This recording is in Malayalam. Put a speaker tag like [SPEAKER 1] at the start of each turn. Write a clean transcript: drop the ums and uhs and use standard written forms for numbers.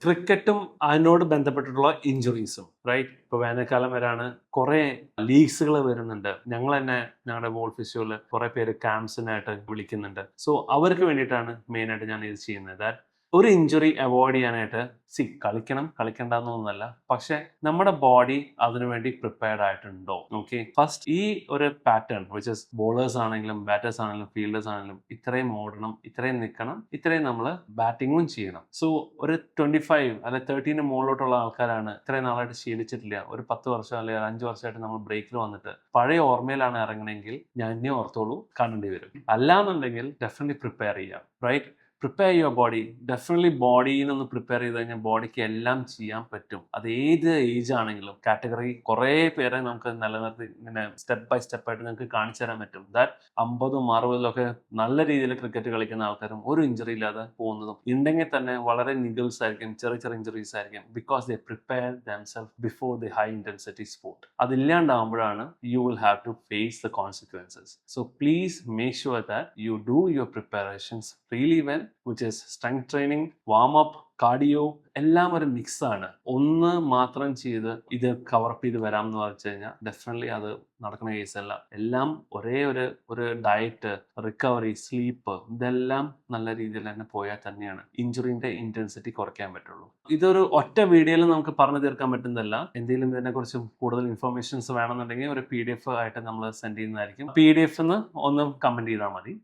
[SPEAKER 1] ക്രിക്കറ്റും അതിനോട് ബന്ധപ്പെട്ടിട്ടുള്ള ഇഞ്ചുറീസും റൈറ്റ്. ഇപ്പോൾ വേനൽക്കാലം വരാണ്, കുറേ ലീഗ്സുകൾ വരുന്നുണ്ട്. ഞങ്ങൾ തന്നെ ഞങ്ങളുടെ ബോൾ ഫിസിയോയിൽ കുറേ പേര് ക്യാമ്പ്സിനായിട്ട് വിളിക്കുന്നുണ്ട്. സോ അവർക്ക് വേണ്ടിയിട്ടാണ് മെയിനായിട്ട് ഞാൻ ഇത് ചെയ്യുന്നത്. ദാറ്റ് ഒരു ഇഞ്ചുറി അവോയ്ഡ് ചെയ്യാനായിട്ട് കളിക്കണം കളിക്കണ്ടെന്നൊന്നുമല്ല, പക്ഷെ നമ്മുടെ ബോഡി അതിനുവേണ്ടി പ്രിപ്പയർഡ് ആയിട്ടുണ്ടോ. ഓക്കെ, ഫസ്റ്റ് ഈ ഒരു പാറ്റേൺ വിച്ച് ഇസ് ബോളേഴ്സ് ആണെങ്കിലും ബാറ്റേഴ്സ് ആണെങ്കിലും ഫീൽഡേഴ്സ് ആണെങ്കിലും ഇത്രയും ഓടണം, ഇത്രയും നിൽക്കണം, ഇത്രയും നമ്മൾ ബാറ്റിങ്ങും ചെയ്യണം. സോ ഒരു 25 അല്ലെ 30 മുകളിലോട്ടുള്ള ആൾക്കാരാണ് ഇത്രയും നാളായിട്ട് ശീലിച്ചിട്ടില്ല. ഒരു 10 വർഷം അല്ലെങ്കിൽ 5 വർഷമായിട്ട് നമ്മൾ ബ്രേക്കിൽ വന്നിട്ട് പഴയ ഓർമ്മയിലാണ് ഇറങ്ങണമെങ്കിൽ ഞാൻ ഇനി ഓർത്തോളൂ കാണേണ്ടി വരും. അല്ലാന്നുണ്ടെങ്കിൽ ഡെഫിനറ്റ്ലി പ്രിപ്പയർ ചെയ്യാം. Right, prepare your body. Definitely ബോഡിയിൽ നിന്ന് പ്രിപ്പയർ ചെയ്ത് കഴിഞ്ഞാൽ ബോഡിക്ക് എല്ലാം ചെയ്യാൻ പറ്റും. അത് ഏത് ഏജ് ആണെങ്കിലും കാറ്റഗറി കുറേ പേരെ നമുക്ക് നിലനിർത്തി ഇങ്ങനെ സ്റ്റെപ്പ് ബൈ സ്റ്റെപ്പ് ആയിട്ട് നിങ്ങൾക്ക് കാണിച്ചു തരാൻ പറ്റും. ദാറ്റ് 50ഉം 60ലൊക്കെ നല്ല രീതിയിൽ ക്രിക്കറ്റ് കളിക്കുന്ന ആൾക്കാരും ഒരു ഇഞ്ചുറി ഇല്ലാതെ പോകുന്നതും ഉണ്ടെങ്കിൽ തന്നെ വളരെ നിഗിൾസ് ആയിരിക്കും, ചെറിയ ചെറിയ ഇഞ്ചുറീസ് ആയിരിക്കും. Because they prepare themselves before the high intensity sport. അതില്ലാണ്ടാവുമ്പോഴാണ് you will have to face the consequences. So please make sure that you do your preparations really well, which is strength training, warm up, cardio എല്ലാം ഒരു മിക്സ് ആണ്. ഒന്ന് മാത്രം ചെയ്ത് ഇത് കവറപ്പ് ചെയ്ത് വരാം എന്ന് വെച്ച് കഴിഞ്ഞാൽ ഡെഫിനറ്റ്ലി അത് നടക്കുന്ന കേസല്ല. എല്ലാം ഒരേ ഒരു ഡയറ്റ്, റിക്കവറി, സ്ലീപ്പ്, ഇതെല്ലാം നല്ല രീതിയിൽ തന്നെ പോയാൽ തന്നെയാണ് ഇഞ്ചുറിന്റെ ഇന്റൻസിറ്റി കുറയ്ക്കാൻ പറ്റുള്ളൂ. ഇതൊരു ഒറ്റ വീഡിയോയിൽ നമുക്ക് പറഞ്ഞു തീർക്കാൻ പറ്റുന്നതല്ല. എന്തെങ്കിലും ഇതിനെക്കുറിച്ച് കൂടുതൽ ഇൻഫർമേഷൻസ് വേണമെന്നുണ്ടെങ്കിൽ ഒരു PDF ആയിട്ട് നമ്മൾ സെൻഡ് ചെയ്യുന്നതായിരിക്കും. PDF ഒന്ന് കമന്റ് ചെയ്താൽ മതി.